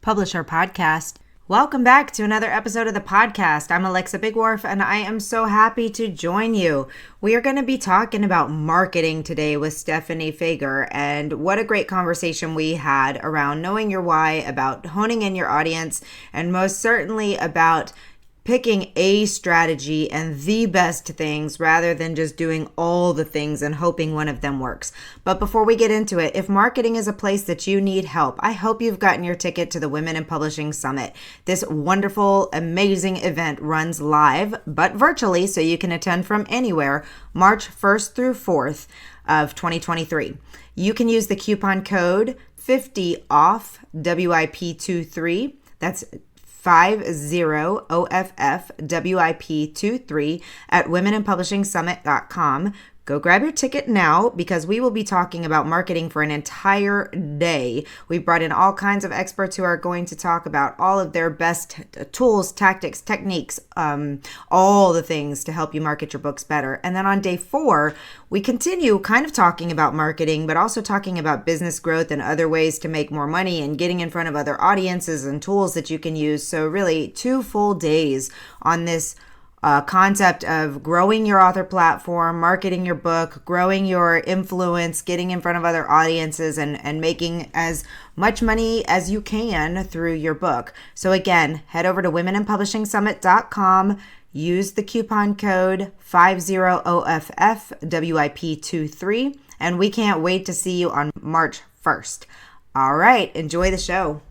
Publisher Podcast. Welcome back to another episode of the podcast. I'm Alexa Bigwarfe, and I am so happy to join you. We are going to be talking about marketing today with Stephanie Feger, and what a great conversation we had around knowing your why, about honing in your audience, and most certainly about picking a strategy and the best things rather than just doing all the things and hoping one of them works. But before we get into it, if marketing is a place that you need help, I hope you've gotten your ticket to the Women in Publishing Summit. This wonderful, amazing event runs live, but virtually, so you can attend from anywhere, March 1st through 4th of 2023. You can use the coupon code 50OFF WIP23. That's 50OFF-WIP23 at womeninpublishingsummit.com. Go grab your ticket now because we will be talking about marketing for an entire day. We've brought in all kinds of experts who are going to talk about all of their best tools, tactics, techniques, all the things to help you market your books better. And then on day 4, we continue kind of talking about marketing, but also talking about business growth and other ways to make more money and getting in front of other audiences and tools that you can use. So really 2 full days on this concept of growing your author platform, marketing your book, growing your influence, getting in front of other audiences, and making as much money as you can through your book. So again, head over to womeninpublishingsummit.com, use the coupon code 50OFF-WIP23, and we can't wait to see you on March 1st. All right, enjoy the show.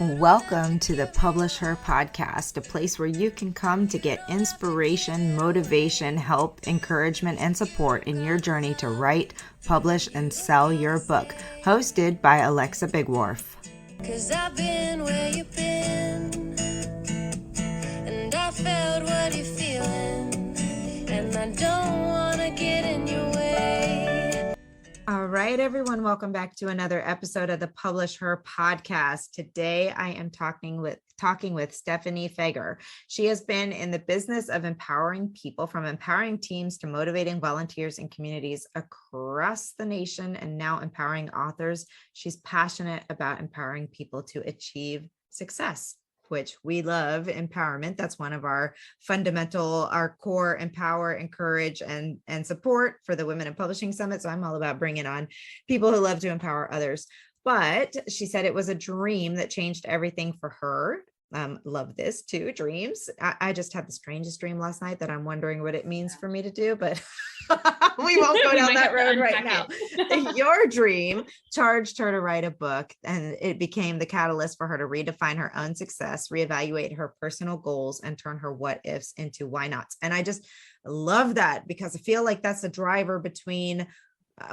Welcome to the Publisher Podcast, a place where you can come to get inspiration, motivation, help, encouragement, and support in your journey to write, publish, and sell your book. Hosted by Alexa Bigwarfe. 'Cause I've been where you've been, and I felt what you're feeling, and I don't want to get in your way. All right, everyone, welcome back to another episode of the Publish Her Podcast. Today, I am talking with Stephanie Feger. She has been in the business of empowering people, from empowering teams to motivating volunteers and communities across the nation, and now empowering authors. She's passionate about empowering people to achieve success, which we love. Empowerment. That's one of our fundamental, our core: empower, encourage, and support for the Women in Publishing Summit. So I'm all about bringing on people who love to empower others. But she said it was a dream that changed everything for her. Love this too, dreams. I just had the strangest dream last night that I'm wondering what it means for me to do, but we won't go down that road right now. Your dream charged her to write a book, and it became the catalyst for her to redefine her own success, reevaluate her personal goals, and turn her what ifs into why nots. And I just love that because I feel like that's the driver between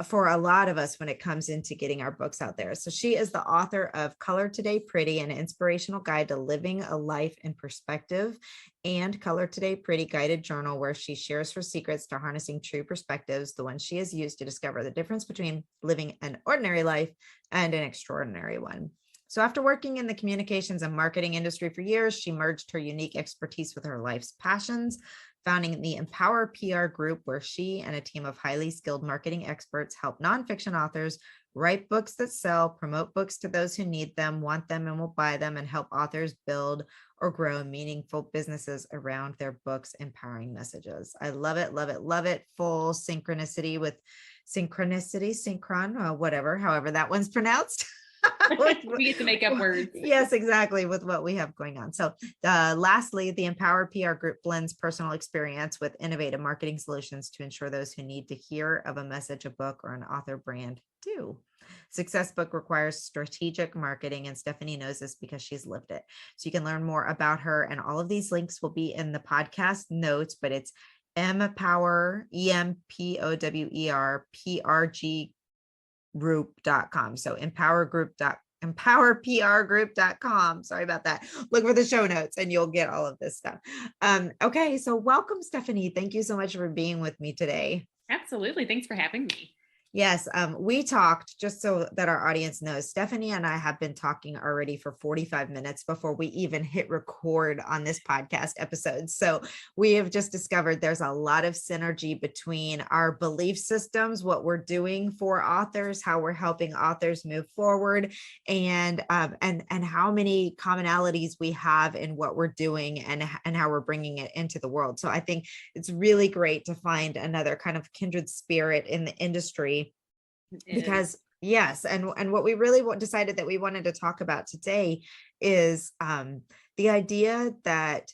for a lot of us when it comes into getting our books out there. So she is the author of Color Today Pretty, an inspirational guide to living a life in perspective, and Color Today Pretty guided journal, where she shares her secrets to harnessing true perspectives, the ones she has used to discover the difference between living an ordinary life and an extraordinary one. So after working in the communications and marketing industry for years, she merged her unique expertise with her life's passions, founding the Empower PR Group, where she and a team of highly skilled marketing experts help nonfiction authors write books that sell, promote books to those who need them, want them, and will buy them, and help authors build or grow meaningful businesses around their books' empowering messages. I love it, love it, love it. Full synchronicity with whatever, however that one's pronounced. We get to make up words. Yes, exactly, with what we have going on. So lastly, the Empower PR Group blends personal experience with innovative marketing solutions to ensure those who need to hear of a message, a book, or an author brand do. Success book requires strategic marketing, and Stephanie knows this because she's lived it. So you can learn more about her, and all of these links will be in the podcast notes, but it's empower, EMPOWER, PRG group.com. So empowerprgroup.com. Sorry about that. Look for the show notes and you'll get all of this stuff. Okay. So welcome, Stephanie. Thank you so much for being with me today. Absolutely. Thanks for having me. Yes, we talked, just so that our audience knows, Stephanie and I have been talking already for 45 minutes before we even hit record on this podcast episode. So we have just discovered there's a lot of synergy between our belief systems, what we're doing for authors, how we're helping authors move forward, and how many commonalities we have in what we're doing and how we're bringing it into the world. So I think it's really great to find another kind of kindred spirit in the industry, because yes, and what we really decided that we wanted to talk about today is the idea that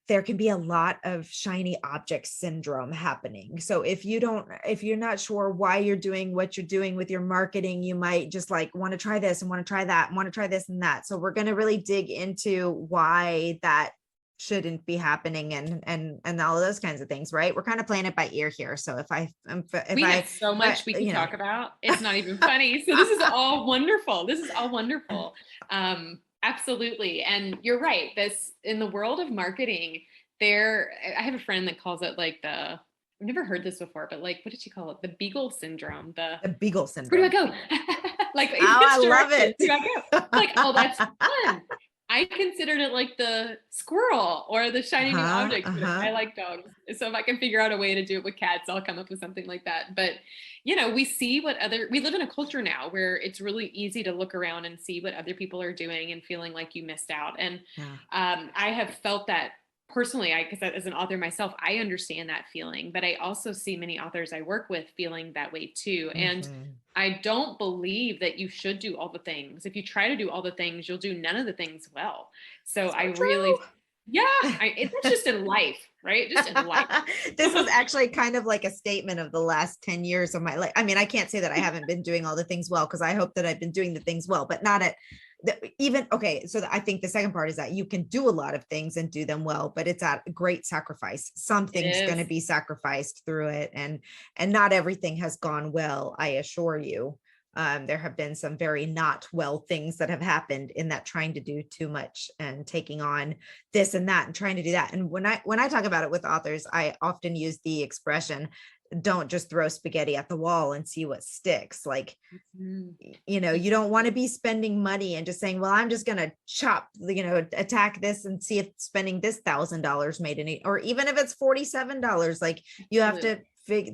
there can be a lot of shiny object syndrome happening. So if you're not sure why you're doing what you're doing with your marketing, you might just like want to try this and want to try that and want to try this and that. So we're going to really dig into why that shouldn't be happening and all of those kinds of things, right? We're kind of playing it by ear here. So if we have so much we can talk about, it's not even funny. So this is all wonderful. Absolutely. And you're right. This, in the world of marketing, I have a friend that calls it like I've never heard this before, but like, what did she call it? The Beagle syndrome. The Beagle syndrome. Where do I go? Like, oh, I love it. Where do I go? Like, oh, that's fun. I considered it like the squirrel or the shiny new object. I like dogs. So if I can figure out a way to do it with cats, I'll come up with something like that. But, we live in a culture now where it's really easy to look around and see what other people are doing and feeling like you missed out. And I have felt that personally, because as an author myself, I understand that feeling, but I also see many authors I work with feeling that way too. And I don't believe that you should do all the things. If you try to do all the things, you'll do none of the things well. So it's just in life, right? Just in life. This was actually kind of like a statement of the last 10 years of my life. I mean, I can't say that I haven't been doing all the things well, because I hope that I've been doing the things well, but not at okay. So I think the second part is that you can do a lot of things and do them well, but it's at great sacrifice. Something's going to be sacrificed through it. And not everything has gone well, I assure you. There have been some very not well things that have happened in that, trying to do too much and taking on this and that and trying to do that. And when I talk about it with authors, I often use the expression, don't just throw spaghetti at the wall and see what sticks. Like, you don't want to be spending money and just saying, well, I'm just going to attack this and see if spending this $1,000 made any, or even if it's $47, like you have to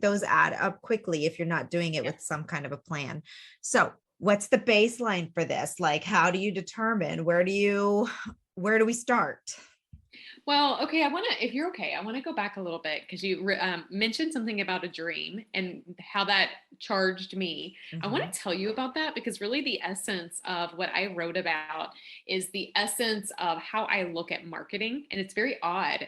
those add up quickly if you're not doing it with some kind of a plan. So what's the baseline for this? Like, how do you determine, where do we start? Well, okay, if you're okay, I want to go back a little bit, because you mentioned something about a dream and how that charged me. I want to tell you about that, because really the essence of what I wrote about is the essence of how I look at marketing. And it's very odd.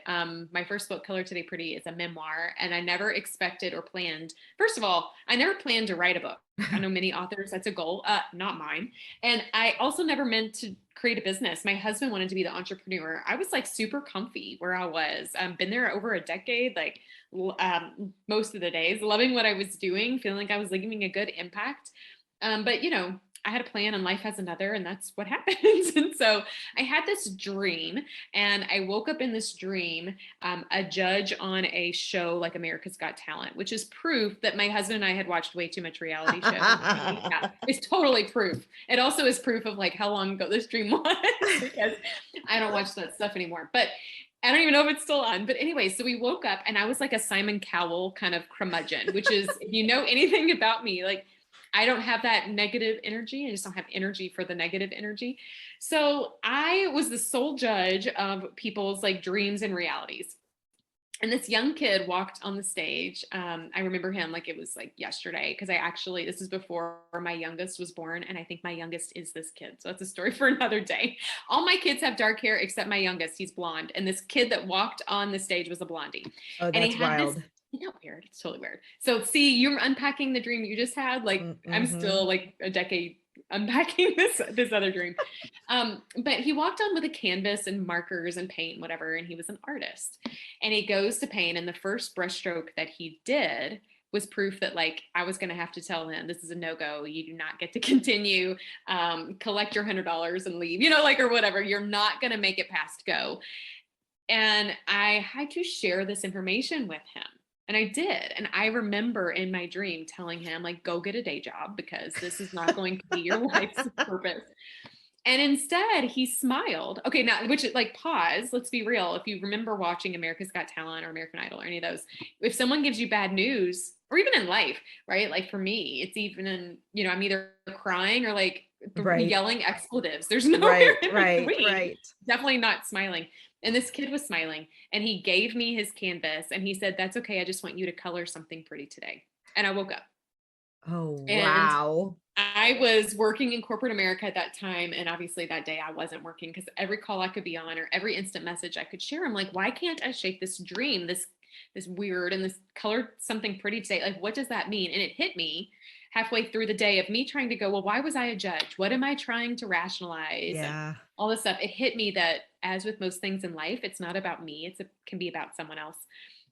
My first book, Color Today Pretty, is a memoir, and I never expected or planned. First of all, I never planned to write a book. I know many authors, that's a goal, not mine. And I also never meant to create a business. My husband wanted to be the entrepreneur. I was like super comfy where I was. Been there over a decade, like most of the days, loving what I was doing, feeling like I was leaving a good impact. But I had a plan, and life has another, and that's what happens. And so I had this dream, and I woke up in this dream, a judge on a show like America's Got Talent, which is proof that my husband and I had watched way too much reality show. It's totally proof. It also is proof of like how long ago this dream was, because I don't watch that stuff anymore. But I don't even know if it's still on. But anyway, so we woke up, and I was like a Simon Cowell kind of curmudgeon, which is, if you know anything about me, like, I don't have that negative energy. I just don't have energy for the negative energy. So I was the sole judge of people's like dreams and realities. And this young kid walked on the stage. I remember him like it was like yesterday, because this is before my youngest was born. And I think my youngest is this kid. So that's a story for another day. All my kids have dark hair except my youngest. He's blonde. And this kid that walked on the stage was a blondie. Oh, that's wild. Isn't that weird? It's totally weird. So see, you're unpacking the dream you just had. Like I'm still like a decade unpacking this other dream. But he walked on with a canvas and markers and paint and whatever. And he was an artist, and he goes to paint. And the first brushstroke that he did was proof that like I was going to have to tell him, this is a no-go. You do not get to continue, collect your $100 and leave, or whatever. You're not going to make it past go. And I had to share this information with him. And I did. And I remember in my dream telling him, like, go get a day job because this is not going to be your life's purpose. And instead, he smiled. Okay, now, which, like, pause. Let's be real. If you remember watching America's Got Talent or American Idol or any of those, if someone gives you bad news, or even in life, right? Like for me, it's even in, I'm either crying or like Right. yelling expletives. There's nowhere Right. in Right. between. Right. Definitely not smiling. And this kid was smiling and he gave me his canvas and he said, "That's okay. I just want you to color something pretty today." And I woke up. Oh, And wow. I was working in corporate America at that time. And obviously that day I wasn't working because every call I could be on or every instant message I could share, I'm like, why can't I shape this dream, this weird and this colored something pretty today? Like, what does that mean? And it hit me halfway through the day of me trying to go, well, why was I a judge? What am I trying to rationalize? And Yeah. all this stuff. It hit me that as with most things in life, it's not about me. It can be about someone else.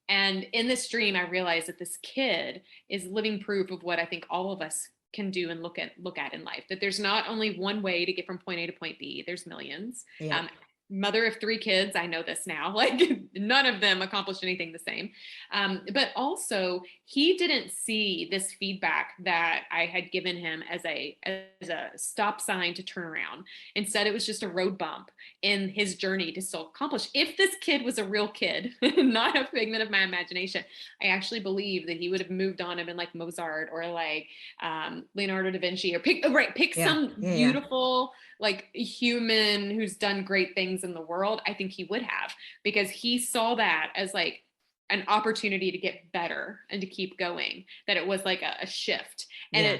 And in this dream, I realized that this kid is living proof of what I think all of us can do and look at in life. That there's not only one way to get from point A to point B. There's millions. Yeah. Mother of 3 kids, I know this now. Like none of them accomplished anything the same. But also, he didn't see this feedback that I had given him as a stop sign to turn around. Instead, it was just a road bump in his journey to still accomplish. If this kid was a real kid, not a figment of my imagination, I actually believe that he would have moved on and been like Mozart or like Leonardo da Vinci, or pick Yeah. some Yeah. Yeah. beautiful like human who's done great things in the world. I think he would have, because he saw that as like an opportunity to get better and to keep going, that it was like a shift. And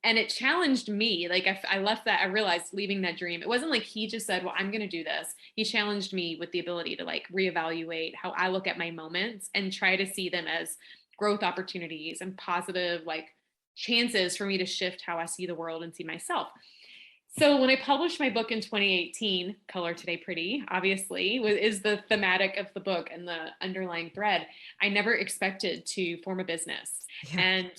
Yeah. it challenged me. Like I left that, I realized leaving that dream, it wasn't like he just said, well, I'm going to do this. He challenged me with the ability to like reevaluate how I look at my moments and try to see them as growth opportunities and positive like chances for me to shift how I see the world and see myself. So when I published my book in 2018, Color Today Pretty, obviously, is the thematic of the book and the underlying thread. I never expected to form a business. Yeah. And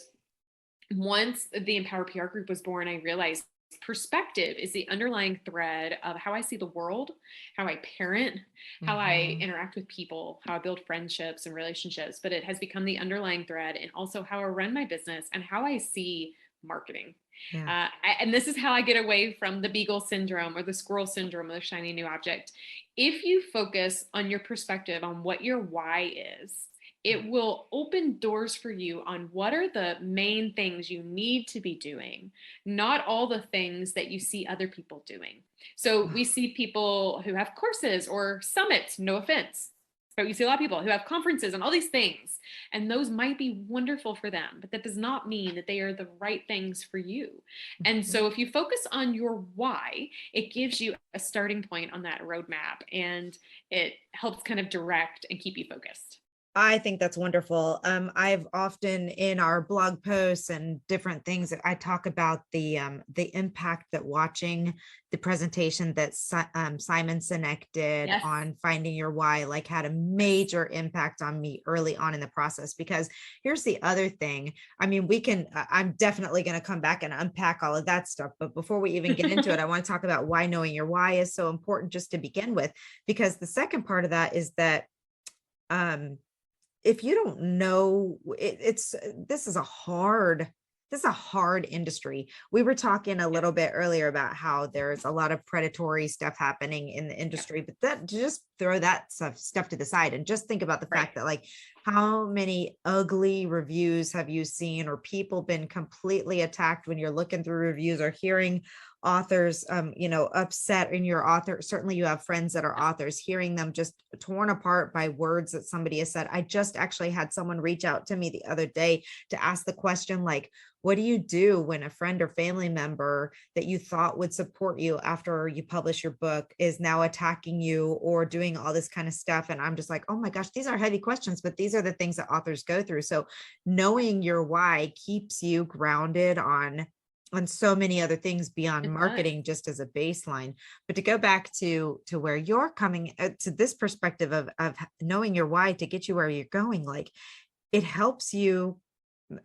once the Empower PR Group was born, I realized perspective is the underlying thread of how I see the world, how I parent, how I Mhm. interact with people, how I build friendships and relationships. But it has become the underlying thread and also how I run my business and how I see marketing. Yeah. And this is how I get away from the beagle syndrome or the squirrel syndrome or the shiny new object. If you focus on your perspective on what your why is, it will open doors for you on what are the main things you need to be doing, not all the things that you see other people doing. So we see people who have courses or summits, no offense, but we see a lot of people who have conferences and all these things, and those might be wonderful for them, but that does not mean that they are the right things for you. And Mhm. so if you focus on your why, it gives you a starting point on that roadmap and it helps kind of direct and keep you focused. I think that's wonderful. I've often in our blog posts and different things that I talk about the impact that watching the presentation that Simon Sinek did Yes. on finding your why like had a major impact on me early on in the process. Because here's the other thing. I mean, I'm definitely going to come back and unpack all of that stuff. But before we even get into it, I want to talk about why knowing your why is so important just to begin with, because the second part of that is that um if you don't know this is a hard industry. We were talking a little bit earlier about how there's a lot of predatory stuff happening in the Yeah. industry, but that just throw that stuff to the side and just think about the Right. fact that like how many ugly reviews have you seen or people been completely attacked when you're looking through reviews or hearing authors upset in your author. Certainly you have friends that are authors, hearing them just torn apart by words that somebody has said. I just actually had someone reach out to me the other day to ask the question, like, what do you do when a friend or family member that you thought would support you after you publish your book is now attacking you or doing all this kind of stuff? And I'm just like, oh my gosh, these are heavy questions, but these are the things that authors go through. So knowing your why keeps you grounded on so many other things beyond It does. marketing, just as a baseline. But to go back to where you're coming to this perspective of knowing your why to get you where you're going, like it helps you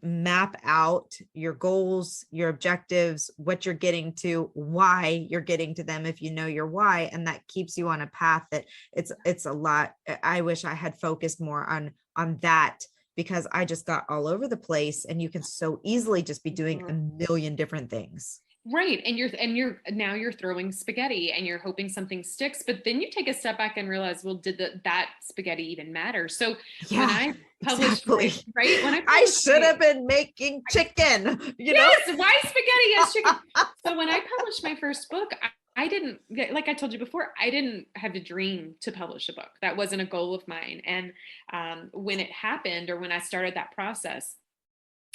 map out your goals, your objectives, what you're getting to, why you're getting to them if you know your why. And that keeps you on a path that it's a lot. I wish I had focused more on that because I just got all over the place, and you can so easily just be doing a Mhm. million different things. Right. And you're now you're throwing spaghetti and you're hoping something sticks, but then you take a step back and realize, well, did that spaghetti even matter? So when Yeah, I published exactly. my, right, when I I published should my, have been making chicken, yes, why spaghetti as chicken? So when I published my first book, I didn't, like I told you before, I didn't have a dream to publish a book. That wasn't a goal of mine. And when it happened, or when I started that process,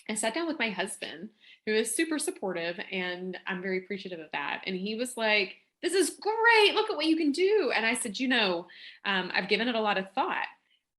I sat down with my husband, who is super supportive, and I'm very appreciative of that. And he was like, "This is great. Look at what you can do." And I said, I've given it a lot of thought.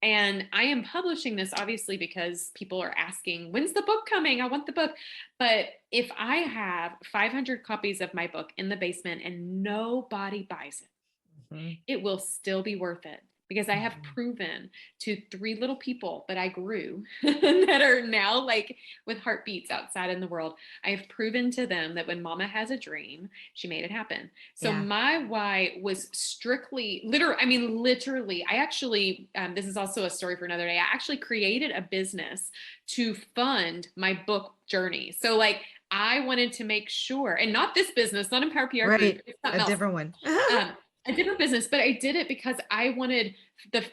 And I am publishing this obviously because people are asking, when's the book coming? I want the book. But if I have 500 copies of my book in the basement and nobody buys it, Mhm. it will still be worth it, because I have Mhm. proven to 3 little people that I grew that are now like with heartbeats outside in the world. I have proven to them that when mama has a dream, she made it happen. So Yeah. my why was strictly literally, I actually, this is also a story for another day. I actually created a business to fund my book journey. So like, I wanted to make sure, and not this business, not Empower PR Group, Right. it's A something else. different one. Um, a different business, but I did it because I wanted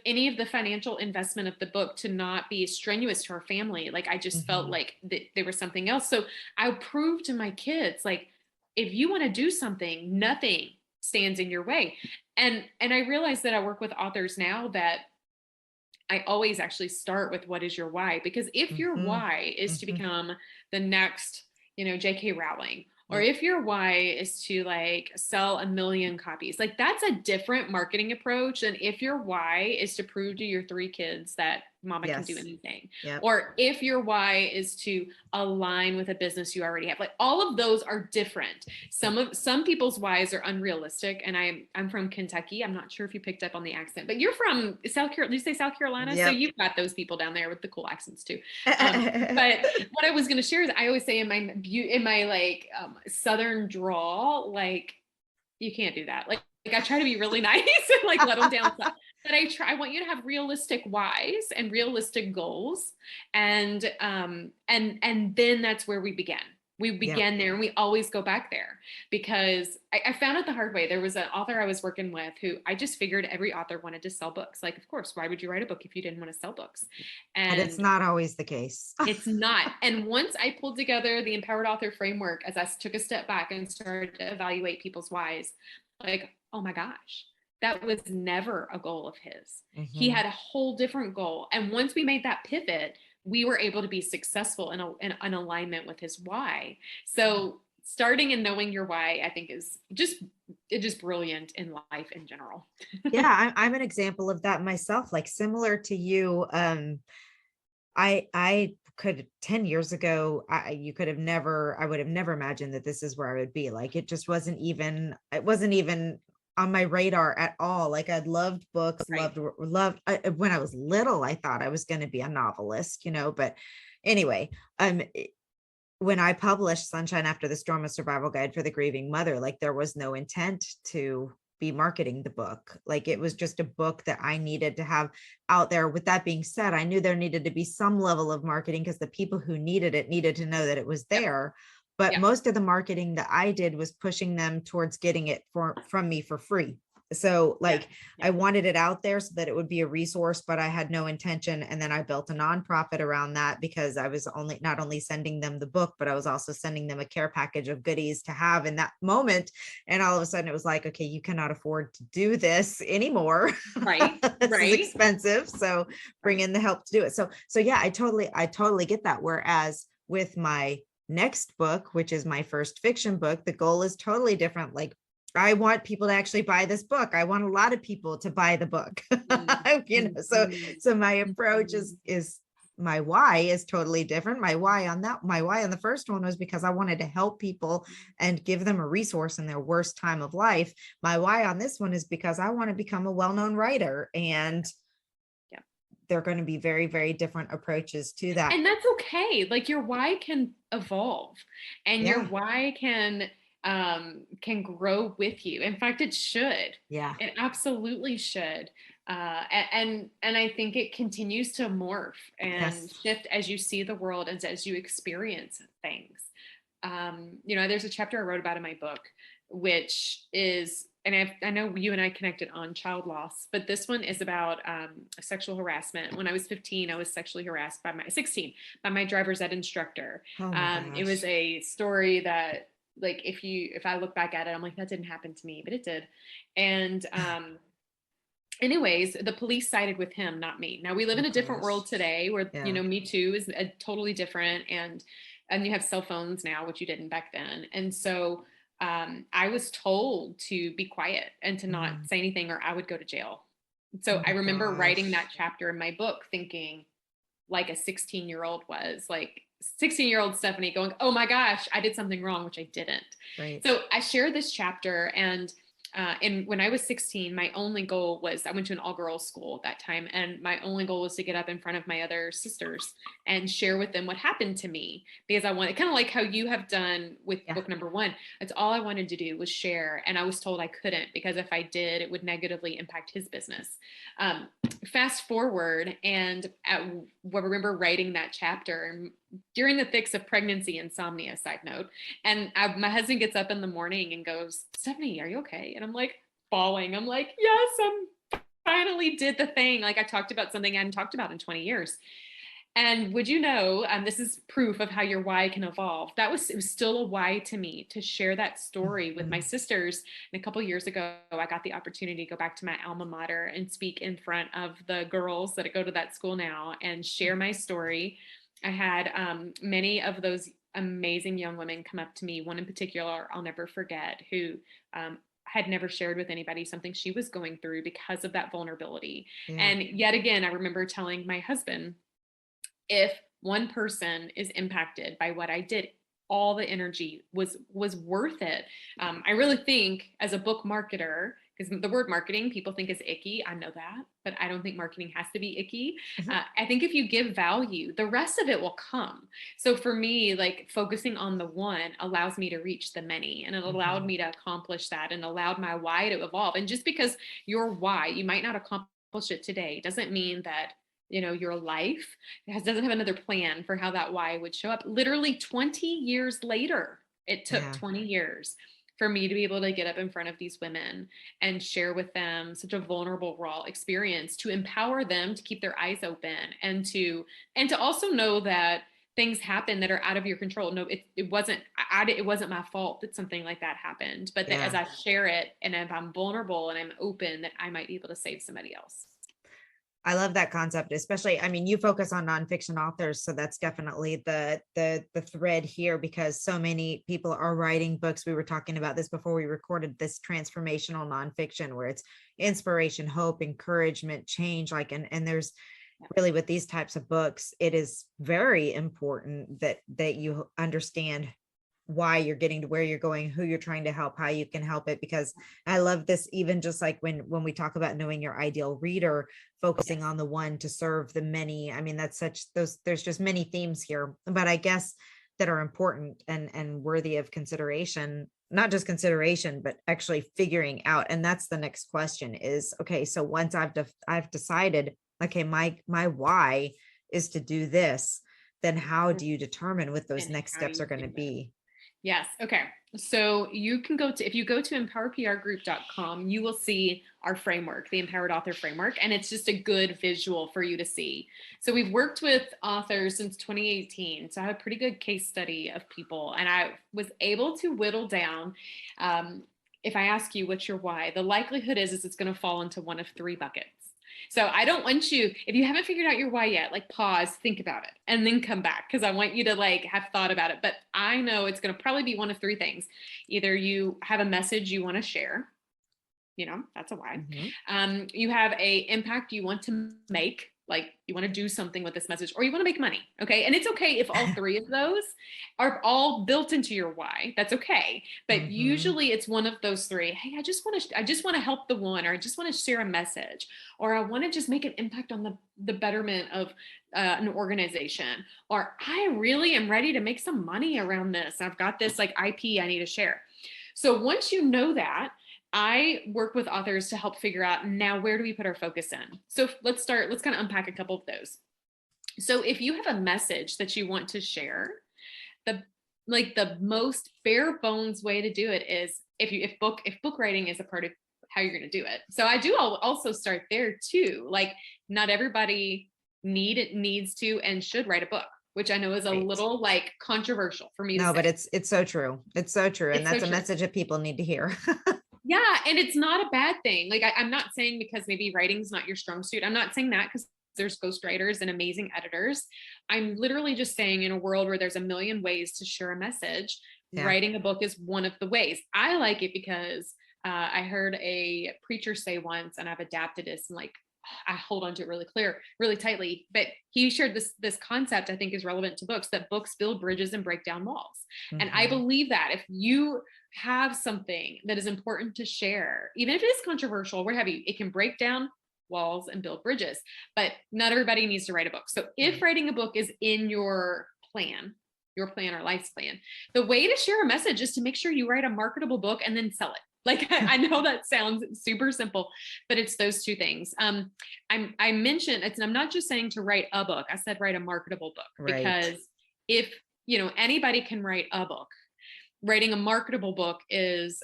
any of the financial investment of the book to not be strenuous to our family. Like I just felt Mhm. like there was something else. So I proved to my kids, like, if you want to do something, nothing stands in your way. And I realized that I work with authors now that I always actually start with, what is your why? Because if your Mhm. why is to Mhm. become the next, J.K. Rowling, or Yep. if your why is to like sell 1 million copies, like that's a different marketing approach than if your why is to prove to your 3 kids that mama can do Yes. anything, Yep. or if your why is to align with a business you already have. Like all of those are different. Yep. Some people's whys are unrealistic. And I'm from Kentucky. I'm not sure if you picked up on the accent, but you're from South Carolina. Did you say South Carolina? So Yep. you've got those people down there with the cool accents too. But what I was going to share is, I always say in my like Southern drawl, like, you can't do that. Like I try to be really nice and like let them down. But I want you to have realistic whys and realistic goals. And then that's where we begin. We Yep. began there, and we always go back there, because I found it the hard way. There was an author I was working with who I just figured every author wanted to sell books. Like, of course, why would you write a book if you didn't want to sell books? And it's And not always the case. it's not. And once I pulled together the empowered author framework, as I took a step back and started to evaluate people's whys, like, oh my gosh, that was never a goal of his. He Mhm. had a whole different goal. And once we made that pivot, we were able to be successful in an alignment with his why. So starting and knowing your why, I think, is just brilliant in life in general. Yeah, I'm an example of that myself, like similar to you. I could 10 years ago, I would have never imagined that this is where I would be. Like it wasn't even on my radar at all. Like I'd loved books, Right. when I was little, I thought I was going to be a novelist, but anyway, um, when I published Sunshine After the Storm, a survival guide for the grieving mother, like there was no intent to be marketing the book. Like it was just a book that I needed to have out there. With that being said, I knew there needed to be some level of marketing because the people who needed it needed to know that it was Yep. there. But Yep. most of the marketing that I did was pushing them towards getting it from me for free. So Yep. like I Yep. wanted it out there so that it would be a resource, but I had no intention. And then I built a nonprofit around that, because I was not only sending them the book, but I was also sending them a care package of goodies to have in that moment. And all of a sudden it was like, okay, you cannot afford to do this anymore. Right. This is Right. expensive. So bring Right. in the help to do it. So yeah, I totally get that. Whereas with my next book, which is my first fiction book, the goal is totally different. Like I want people to actually buy this book. I want a lot of people to buy the book. So my approach is my why is totally different. My why on the first one was because I wanted to help people and give them a resource in their worst time of life. My why on this one is because I want to become a well-known writer, and Yeah. they're going to be very, very different approaches to that. And that's okay. Like your why can evolve, and your Yeah. why can grow with you. In fact, it should. Yeah. It absolutely should. And I think it continues to morph and Yes. shift as you see the world and as you experience things. There's a chapter I wrote about in my book, which is, and I know you and I connected on child loss, but this one is about sexual harassment. When I was 15, I was sexually harassed by my 16 by my driver's ed instructor. Oh my It was gosh. a story that, like, if I look back at it, I'm like, that didn't happen to me, but it did. And anyways, the police sided with him, not me. Now we live Oh in a different gosh. world today where, Yeah. Me Too is a totally different, and you have cell phones now, which you didn't back then. And so I was told to be quiet and to not Mm. say anything or I would go to jail. So Oh I my remember writing that gosh. chapter in my book thinking, like a 16-year-old was, like 16-year-old Stephanie going, oh my gosh, I did something wrong, which I didn't. Right. So I share this chapter, and when I was 16, my only goal was, I went to an all girls school at that time. And my only goal was to get up in front of my other sisters and share with them what happened to me, because I wanted, kind of like how you have done with Yeah. book number one. That's all I wanted to do was share. And I was told I couldn't, because if I did, it would negatively impact his business. Um, Fast forward, and I remember writing that chapter during the thick of pregnancy insomnia, side note. And my husband gets up in the morning and goes, Stephanie, are you okay? And I'm like bawling. I'm like, yes, I'm finally did the thing. Like, I talked about something I hadn't talked about in 20 years. And would you know, this is proof of how your why can evolve. It was still a why to me to share that story with my Mhm. sisters. And a couple of years ago, I got the opportunity to go back to my alma mater and speak in front of the girls that go to that school now and share my story. I had many of those amazing young women come up to me. One in particular, I'll never forget, who had never shared with anybody something she was going through because of that vulnerability. Yeah. And yet again, I remember telling my husband, if one person is impacted by what I did, all the energy was worth it. I really think, as a book marketer, because the word marketing people think is icky, I know that, but I don't think marketing has to be icky. Mhm. I think if you give value, the rest of it will come. So for me, like, focusing on the one allows me to reach the many, and it allowed Mhm. me to accomplish that, and allowed my why to evolve. And just because your why, you might not accomplish it today, doesn't mean that your life doesn't have another plan for how that why would show up. Literally 20 years later, it took Yeah. 20 years for me to be able to get up in front of these women and share with them such a vulnerable, raw experience, to empower them to keep their eyes open, and to also know that things happen that are out of your control. No, it wasn't, it wasn't my fault that something like that happened, but that as Yeah. I share it, and if I'm vulnerable and I'm open, that I might be able to save somebody else. I love that concept, especially, I mean, you focus on nonfiction authors, so that's definitely the thread here, because so many people are writing books. We were talking about this before we recorded this, transformational nonfiction, where it's inspiration, hope, encouragement, change, like, and there's really, with these types of books, it is very important that you understand why you're getting to where you're going, who you're trying to help, how you can help it. Because I love this, even just like when we talk about knowing your ideal reader, focusing Yes. on the one to serve the many. I mean, that's such those, there's just many themes here, but I guess that are important and worthy of consideration, not just consideration, but actually figuring out. And that's the next question is, okay, so once I've decided, okay, my why is to do this, then how do you determine what those And next how do steps are you going do to that? be? Yes. Okay. So you can if you go to empowerprgroup.com, you will see our framework, the Empowered Author Framework, and it's just a good visual for you to see. So we've worked with authors since 2018. So I have a pretty good case study of people, and I was able to whittle down. If I ask you what's your why, the likelihood is it's going to fall into one of three buckets. So I don't want you, if you haven't figured out your why yet, like, pause, think about it, and then come back, because I want you to, like, have thought about it. But I know it's going to probably be one of three things. Either you have a message you want to share, that's a why. Mhm. You have a impact you want to make, like you want to do something with this message, or you want to make money. Okay. And it's okay if all three of those are all built into your why. That's okay. But Mhm. usually it's one of those three. Hey, I just want to help the one, or I just want to share a message, or I want to just make an impact on the betterment of an organization, or I really am ready to make some money around this. I've got this, like, IP I need to share. So once you know that, I work with authors to help figure out now, where do we put our focus in? So let's kind of unpack a couple of those. So if you have a message that you want to share, the most bare bones way to do it is if book writing is a part of how you're going to do it. So I'll also start there too. Like, not everybody needs to and should write a book, which I know is a little like controversial for me to say. But it's so true. It's so true. And that's a message that people need to hear. Yeah. And it's not a bad thing. Like, I'm not saying because maybe writing's not your strong suit. I'm not saying that, because there's ghostwriters and amazing editors. I'm literally just saying, in a world where there's a million ways to share a message, writing a book is one of the ways. I like it because I heard a preacher say once, and I've adapted this, and like, I hold on to it really tightly, but he shared this concept I think is relevant to books, that books build bridges and break down walls. Mm-hmm. And I believe that if you have something that is important to share, even if it is controversial, what have you, it can break down walls and build bridges. But not everybody needs to write a book. So if writing a book is in your plan or life's plan, the way to share a message is to make sure you write a marketable book and then sell it. Like, I know that sounds super simple, but it's those two things. I mentioned I'm not just saying to write a book. I said write a marketable book, because if anybody can write a book, writing a marketable book is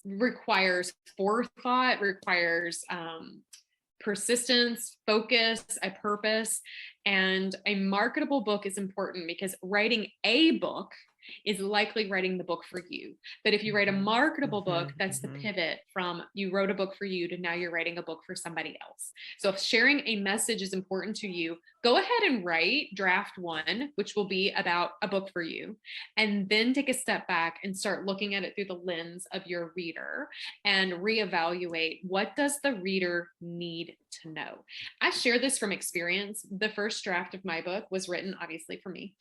requires forethought, requires persistence, focus, a purpose. And a marketable book is important because writing a book is likely writing the book for you. But if you write a marketable book, that's the pivot from you wrote a book for you to now you're writing a book for somebody else. So if sharing a message is important to you, go ahead and write draft 1, which will be about a book for you. And then take a step back and start looking at it through the lens of your reader and reevaluate, what does the reader need to know? I share this from experience. The first draft of my book was written obviously for me.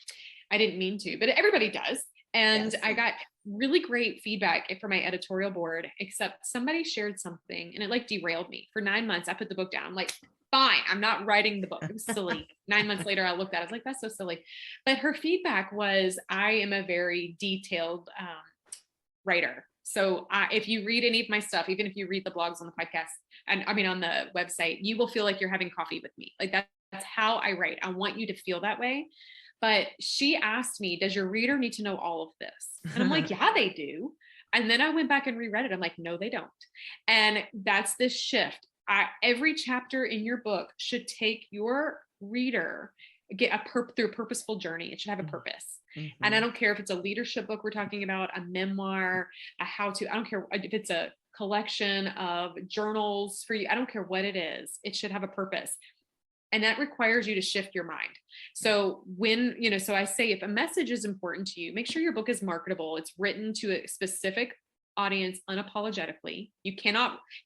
I didn't mean to, but everybody does. And I got really great feedback from my editorial board, except somebody shared something and it like derailed me. For 9 months, I put the book down. I'm like, fine, I'm not writing the book. It was silly. 9 months later, I looked at it. I was like, that's so silly. But her feedback was, I am a very detailed writer. So if you read any of my stuff, even if you read the blogs on the podcast, and I mean, on the website, you will feel like you're having coffee with me. Like that's how I write. I want you to feel that way. But she asked me, does your reader need to know all of this? And I'm like, yeah, they do. And then I went back and reread it. I'm like, no, they don't. And that's this shift. Every chapter in your book should take your reader through a purposeful journey. It should have a purpose. Mm-hmm. And I don't care if it's a leadership book we're talking about, a memoir, a how-to, I don't care if it's a collection of journals for you. I don't care what it is. It should have a purpose. And that requires you to shift your mind. So so I say, if a message is important to you, make sure your book is marketable. It's written to a specific audience unapologetically. You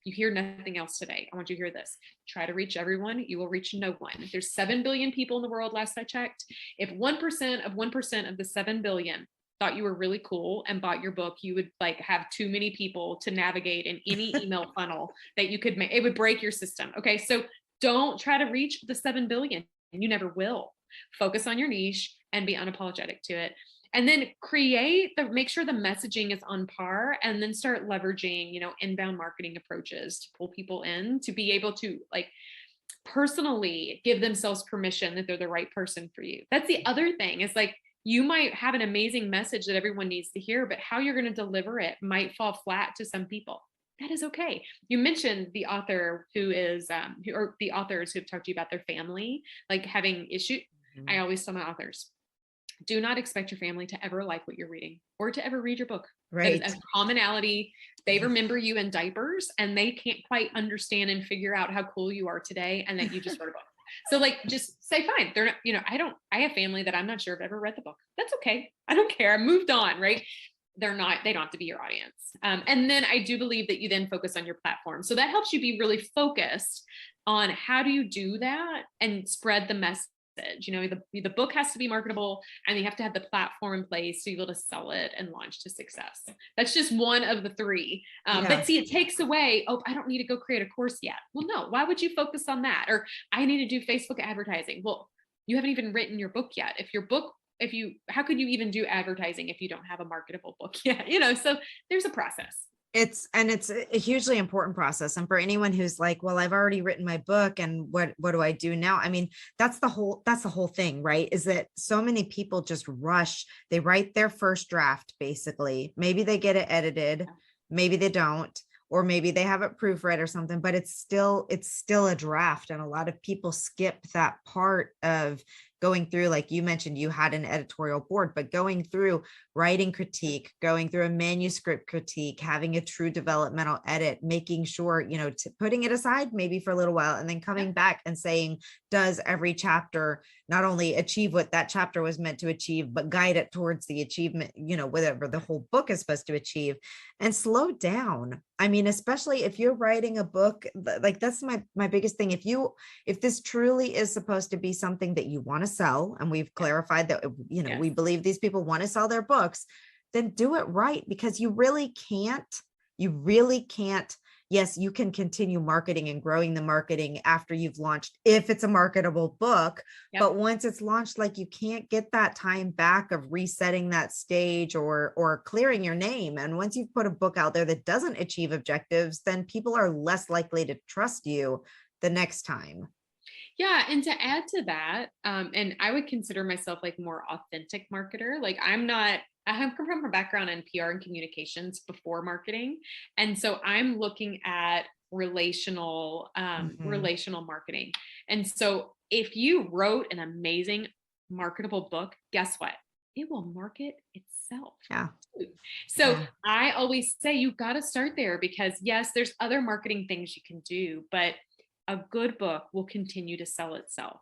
hear nothing else today. I want you to hear this. Try to reach everyone. You will reach no one. There's 7 billion people in the world, last I checked. If 1% of 1% of the 7 billion thought you were really cool and bought your book, you would like have too many people to navigate in any email funnel that you could make. It would break your system. Okay. So don't try to reach the 7 billion. You never will. Focus on your niche and be unapologetic to it. And then make sure the messaging is on par, and then start leveraging, inbound marketing approaches to pull people in, to be able to like personally give themselves permission that they're the right person for you. That's the other thing, is like, you might have an amazing message that everyone needs to hear, but how you're going to deliver it might fall flat to some people. That is okay. You mentioned the author or the authors who have talked to you about their family, like having issues. Mm-hmm. I always tell my authors, do not expect your family to ever like what you're reading or to ever read your book. Right. That is a commonality. They remember you in diapers and they can't quite understand and figure out how cool you are today and that you just wrote a book. So like, just say, fine. They're not, I have family that I'm not sure if ever read the book. That's okay. I don't care. I moved on. Right. They don't have to be your audience. And then I do believe that you then focus on your platform. So that helps you be really focused on how do you do that and spread the message. The book has to be marketable, and you have to have the platform in place to be able to sell it and launch to success. That's just one of the 3. But see, it takes away, I don't need to go create a course yet. Well, no, why would you focus on that? Or I need to do Facebook advertising. Well, you haven't even written your book yet. How could you even do advertising if you don't have a marketable book yet? So there's a process. It's a hugely important process. And for anyone who's like, well, I've already written my book and what do I do now? I mean, that's the whole thing, right? Is that so many people just rush, they write their first draft, basically. Maybe they get it edited, maybe they don't, or maybe they have it proofread or something, but it's still a draft. And a lot of people skip that part of going through, like you mentioned, you had an editorial board, but going through writing critique, going through a manuscript critique, having a true developmental edit, making sure, putting it aside maybe for a little while and then coming back and saying, does every chapter not only achieve what that chapter was meant to achieve, but guide it towards the achievement, whatever the whole book is supposed to achieve, and slow down. I mean, especially if you're writing a book, like that's my biggest thing. If this truly is supposed to be something that you want to sell, and we've clarified that, we believe these people want to sell their books, then do it right, because you really can't. Yes, you can continue marketing and growing the marketing after you've launched, if it's a marketable book. But once it's launched, like, you can't get that time back of resetting that stage or clearing your name. And once you've put a book out there that doesn't achieve objectives, then people are less likely to trust you the next time. Yeah. And to add to that, and I would consider myself like more authentic marketer. Like I have come from a background in PR and communications before marketing. And so I'm looking at relational marketing. And so if you wrote an amazing marketable book, guess what? It will market itself. Yeah. So I always say you've got to start there, because yes, there's other marketing things you can do, but a good book will continue to sell itself.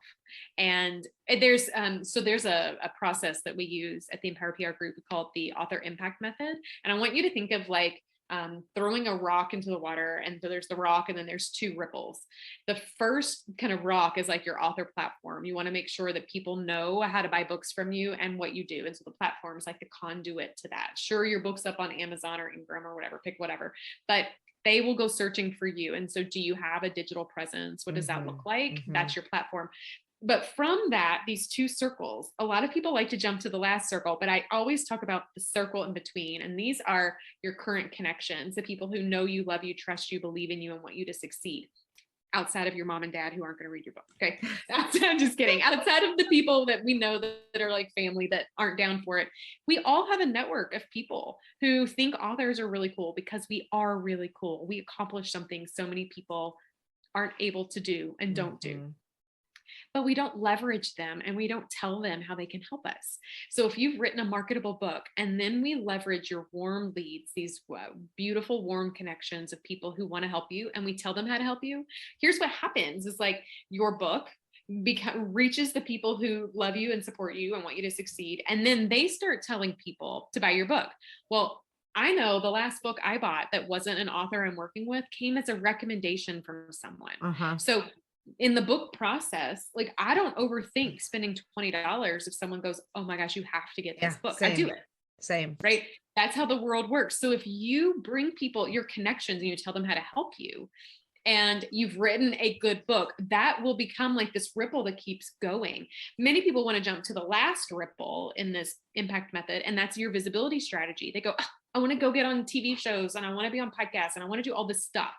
And there's a process that we use at the Empower PR group called the author impact method. And I want you to think of like throwing a rock into the water. And so there's the rock and then there's two ripples. The first kind of rock is like your author platform. You want to make sure that people know how to buy books from you and what you do. And so the platform is like the conduit to that. Sure, your book's up on Amazon or Ingram or whatever, pick whatever, but they will go searching for you. And so do you have a digital presence? What does that look like? That's your platform. But from that, these two circles, a lot of people like to jump to the last circle, but I always talk about the circle in between. And these are your current connections, the people who know you, love you, trust you, believe in you, and want you to succeed. Outside of your mom and dad who aren't going to read your book. Okay. I'm just kidding. Outside of the people that we know that are like family that aren't down for it. We all have a network of people who think authors are really cool, because we are really cool. We accomplish something so many people aren't able to do and don't do. But we don't leverage them and we don't tell them how they can help us. So if you've written a marketable book and then we leverage your warm leads, these beautiful warm connections of people who want to help you, and we tell them how to help you, here's what happens is like your book reaches the people who love you and support you and want you to succeed. And then they start telling people to buy your book. Well, I know the last book I bought that wasn't an author I'm working with came as a recommendation from someone. So in the book process, like I don't overthink spending $20 if someone goes, oh my gosh, you have to get this book. Same. I do it. Same. Right. That's how the world works. So if you bring people your connections and you tell them how to help you, and you've written a good book, that will become like this ripple that keeps going. Many people want to jump to the last ripple in this impact method, and that's your visibility strategy. They go, oh, I want to go get on TV shows and I want to be on podcasts and I want to do all this stuff,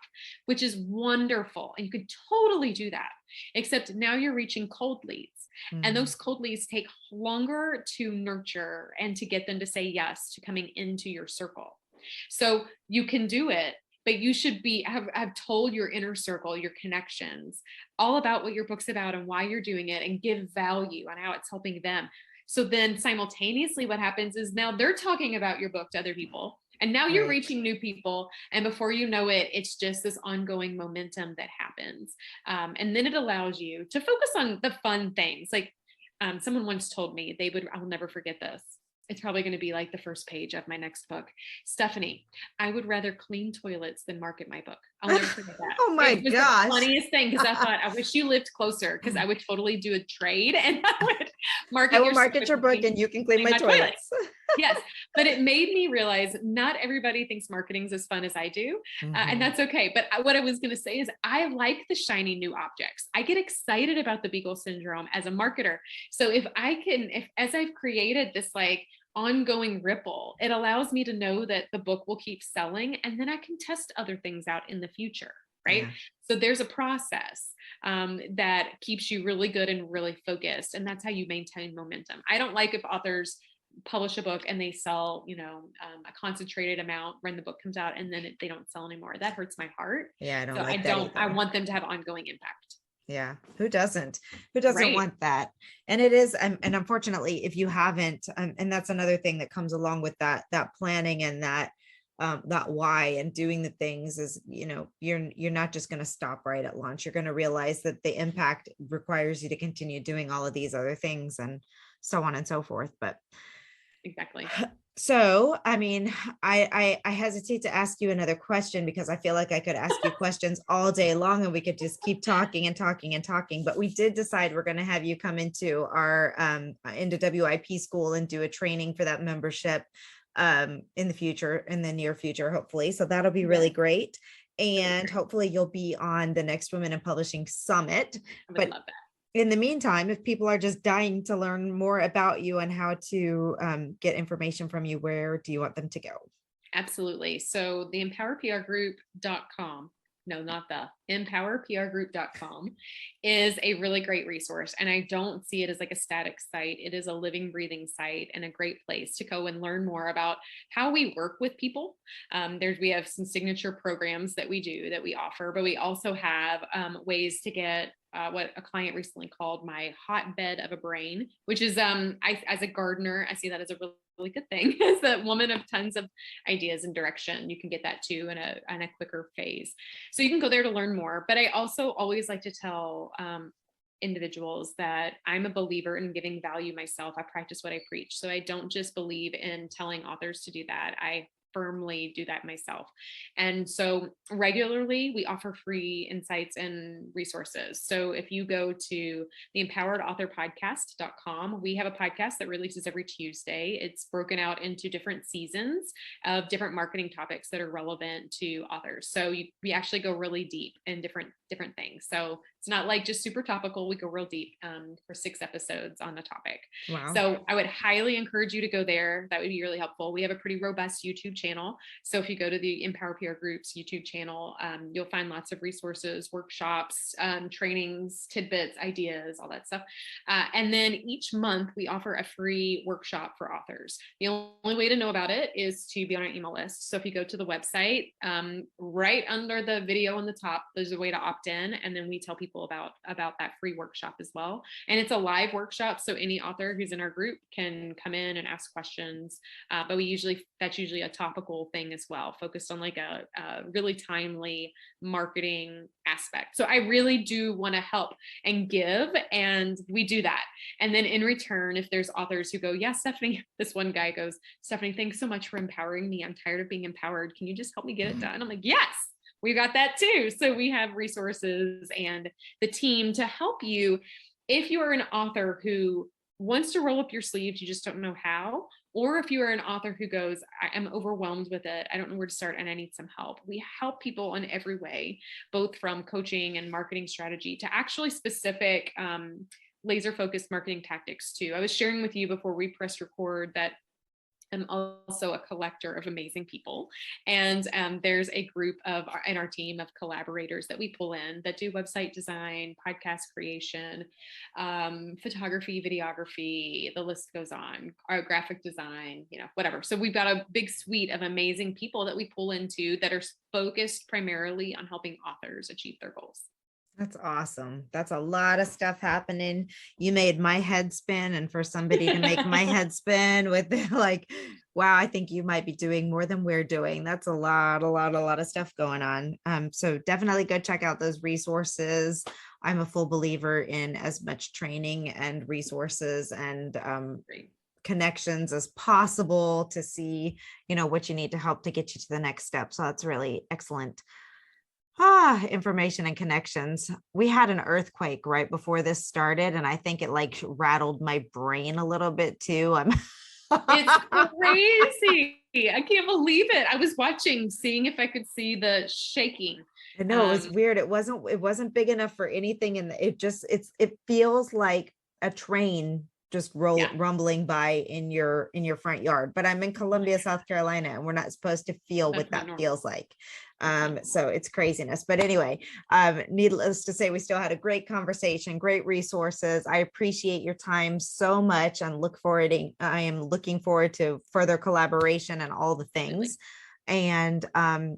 which is wonderful. And you could totally do that, except now you're reaching cold leads. And those cold leads take longer to nurture and to get them to say yes to coming into your circle. So you can do it, but you should have told your inner circle, your connections, all about what your book's about and why you're doing it, and give value on how it's helping them. So then simultaneously what happens is now they're talking about your book to other people, and now you're reaching new people. And before you know it, it's just this ongoing momentum that happens. And then it allows you to focus on the fun things. Like someone once told me I'll never forget this. It's probably going to be like the first page of my next book. Stephanie, I would rather clean toilets than market my book. I'll never forget that. Oh my gosh. The funniest thing, because I thought, I wish you lived closer, because I would totally do a trade and I would market your book and you can clean my toilets. Yes. But it made me realize not everybody thinks marketing is as fun as I do. And that's okay. But what I was going to say is I like the shiny new objects. I get excited about the Beagle syndrome as a marketer. So as I've created this like ongoing ripple. It allows me to know that the book will keep selling, and then I can test other things out in the future. Right. Yeah. So there's a process that keeps you really good and really focused. And that's how you maintain momentum. I don't like if authors publish a book and they sell, a concentrated amount when the book comes out, and then they don't sell anymore. That hurts my heart. Yeah, I don't So like that I either. want them to have ongoing impact. Yeah. Who doesn't Right. want that? And it is, and unfortunately, if you haven't, and that's another thing that comes along with that planning and that why and doing the things is, you're not just going to stop right at launch. You're going to realize that the impact requires you to continue doing all of these other things and so on and so forth. But Exactly. so, I mean, I hesitate to ask you another question because I feel like I could ask you questions all day long and we could just keep talking and talking and talking. But we did decide we're going to have you come into our into WIP school and do a training for that membership in the future, in the near future, hopefully. So that'll be really great. And hopefully you'll be on the next Women in Publishing Summit. I would But love that. in the meantime, if people are just dying to learn more about you and how to get information from you, where do you want them to go? Absolutely. So the empowerprgroup.com, no, not the empowerprgroup.com, is a really great resource. And I don't see it as like a static site. It is a living, breathing site and a great place to go and learn more about how we work with people. We have some signature programs that we offer, but we also have ways to get what a client recently called my hotbed of a brain, which is as a gardener, I see that as a really good thing. As a woman of tons of ideas and direction, you can get that too in a quicker phase. So you can go there to learn more. But I also always like to tell individuals that I'm a believer in giving value myself. I practice what I preach. So I don't just believe in telling authors to do that. I firmly do that myself. And so regularly we offer free insights and resources. So if you go to the empoweredauthorpodcast.com, we have a podcast that releases every Tuesday. It's broken out into different seasons of different marketing topics that are relevant to authors. So we actually go really deep in different things. So it's not like just super topical. We go real deep for 6 episodes on the topic. Wow. So I would highly encourage you to go there. That would be really helpful. We have a pretty robust YouTube channel. So if you go to the Empower PR Group's YouTube channel, you'll find lots of resources, workshops, trainings, tidbits, ideas, all that stuff. And then each month we offer a free workshop for authors. The only way to know about it is to be on our email list. So if you go to the website, right under the video on the top, there's a way to opt in. And then we tell people about that free workshop as well. And it's a live workshop. So any author who's in our group can come in and ask questions. But that's usually a topical thing as well, focused on like a really timely marketing aspect. So I really do want to help and give, and we do that. And then in return, if there's authors who go, yeah, Stephanie, this one guy goes, Stephanie, thanks so much for empowering me. I'm tired of being empowered. Can you just help me get it done? I'm like, yes, we got that too. So we have resources and the team to help you if you are an author who wants to roll up your sleeves, you just don't know how. Or if you are an author who goes, I am overwhelmed with it, I don't know where to start and I need some help. We help people in every way, both from coaching and marketing strategy to actually specific laser focused marketing tactics too. I was sharing with you before we press record that I'm also a collector of amazing people. And there's a group in our team of collaborators that we pull in that do website design, podcast creation, photography, videography, the list goes on, our graphic design, whatever. So we've got a big suite of amazing people that we pull into that are focused primarily on helping authors achieve their goals. That's awesome. That's a lot of stuff happening. You made my head spin, and for somebody to make my head spin with like, wow, I think you might be doing more than we're doing. That's a lot of stuff going on. So definitely go check out those resources. I'm a full believer in as much training and resources and connections as possible to see, what you need to help to get you to the next step. So that's really excellent. Information and connections. We had an earthquake right before this started, and I think it like rattled my brain a little bit too. It's crazy. I can't believe it. I was seeing if I could see the shaking. I know, it was weird. It wasn't big enough for anything, and it feels like a train rumbling by in your front yard. But I'm in Columbia, South Carolina, and we're not supposed to feel what that feels like. So it's craziness. But anyway, needless to say, we still had a great conversation, great resources. I appreciate your time so much and I am looking forward to further collaboration and all the things. And go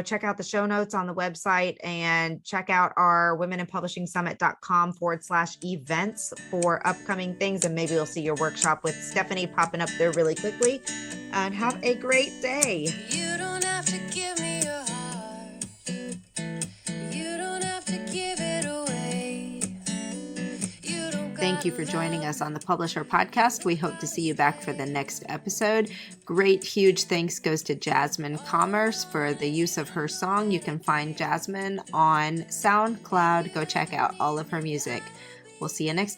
check out the show notes on the website and check out our womeninpublishingsummit.com/events for upcoming things. And maybe we'll see your workshop with Stephanie popping up there really quickly. And have a great day. You don't have to give me your heart. You don't have to give it away. Thank you for joining us on the Publisher Podcast. We hope to see you back for the next episode. Great, huge thanks goes to Jasmine Commerce for the use of her song. You can find Jasmine on SoundCloud. Go check out all of her music. We'll see you next time.